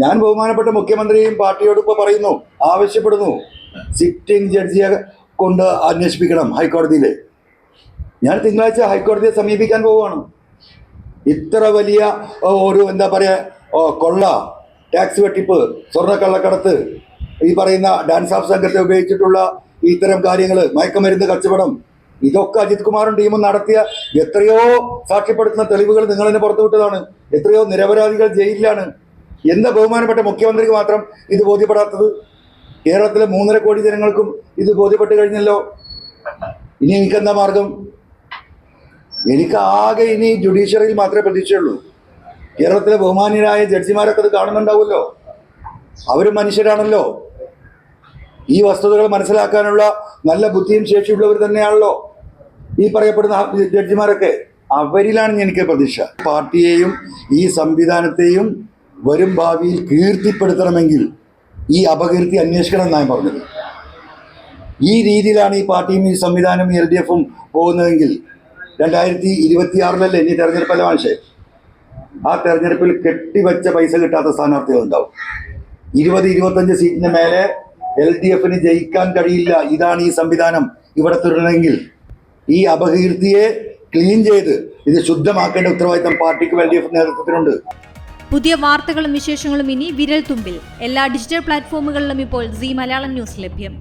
ഞാൻ ബഹുമാനപ്പെട്ട മുഖ്യമന്ത്രിയും പാർട്ടിയോട് ഇപ്പോൾ പറയുന്നു, ആവശ്യപ്പെടുന്നു, സിറ്റിംഗ് ജഡ്ജിയെ കൊണ്ട് അന്വേഷിപ്പിക്കണം ഹൈക്കോടതിയിൽ. ഞാൻ തിങ്കളാഴ്ച ഹൈക്കോടതിയെ സമീപിക്കാൻ പോവുകയാണ്. ഇത്ര വലിയ ഒരു എന്താ പറയുക കൊള്ള, ടാക്സ് വെട്ടിപ്പ്, സ്വർണ്ണക്കള്ളക്കടത്ത്, ഈ പറയുന്ന ഡാൻസ് ഓഫ് സംഘത്തെ ഉപയോഗിച്ചിട്ടുള്ള ഇത്തരം കാര്യങ്ങൾ, മയക്കുമരുന്ന് കച്ചവടം, ഇതൊക്കെ അജിത് കുമാറും ടീമും നടത്തിയ എത്രയോ സാക്ഷ്യപ്പെടുത്തുന്ന തെളിവുകൾ നിങ്ങൾ തന്നെ പുറത്തുവിട്ടതാണ്. എത്രയോ നിരപരാധികൾ ജയിലിലാണ്. എന്താ ബഹുമാനപ്പെട്ട മുഖ്യമന്ത്രിക്ക് മാത്രം ഇത് ബോധ്യപ്പെടാത്തത്? കേരളത്തിലെ 3.5 കോടി ജനങ്ങൾക്കും ഇത് ബോധ്യപ്പെട്ട് കഴിഞ്ഞല്ലോ. ഇനി എനിക്കെന്താ മാർഗം? എനിക്ക് ആകെ ഇനി ജുഡീഷ്യറിയിൽ മാത്രമേ പ്രതീക്ഷയുള്ളൂ. കേരളത്തിലെ ബഹുമാന്യരായ ജഡ്ജിമാരൊക്കെ അത് കാണുന്നുണ്ടാവുമല്ലോ. അവരും മനുഷ്യരാണല്ലോ. ഈ വസ്തുതകൾ മനസ്സിലാക്കാനുള്ള നല്ല ബുദ്ധിയും ശേഷിയുള്ളവർ തന്നെയാണല്ലോ ഈ പറയപ്പെടുന്ന ജഡ്ജിമാരൊക്കെ. അവരിലാണ് എനിക്ക് പ്രതീക്ഷ. പാർട്ടിയെയും ഈ സംവിധാനത്തെയും വരും ഭാവിയിൽ കീർത്തിപ്പെടുത്തണമെങ്കിൽ ഈ അപകീർത്തി അന്വേഷിക്കണം എന്നാണ് ഞാൻ പറഞ്ഞത്. ഈ രീതിയിലാണ് ഈ പാർട്ടിയും ഈ സംവിധാനവും LDFും പോകുന്നതെങ്കിൽ 2026 ഇനി തെരഞ്ഞെടുപ്പല്ല മാഷേ, ആ തെരഞ്ഞെടുപ്പിൽ കെട്ടിവെച്ച പൈസ കിട്ടാത്ത സ്ഥാനാർത്ഥികൾ ഉണ്ടാവും. 20-25 സീറ്റിന് മേലെ LDFന് ജയിക്കാൻ കഴിയില്ല. ഇതാണ് ഈ സംവിധാനം ഇവിടെ തുടരണമെങ്കിൽ. ഈ അപകീർത്തിയെ ക്ലീൻ ചെയ്ത് ഇത് ശുദ്ധമാക്കേണ്ട ഉത്തരവാദിത്തം പാർട്ടിക്ക് LDF നേതൃത്വത്തിനുണ്ട്. പുതിയ വാർത്തകളും വിശേഷങ്ങളും ഇനി വിരൽ തുമ്പിൽ. എല്ലാ ഡിജിറ്റൽ പ്ലാറ്റ്ഫോമുകളിലും ഇപ്പോൾ സീ മലയാളം ന്യൂസ് ലഭ്യം.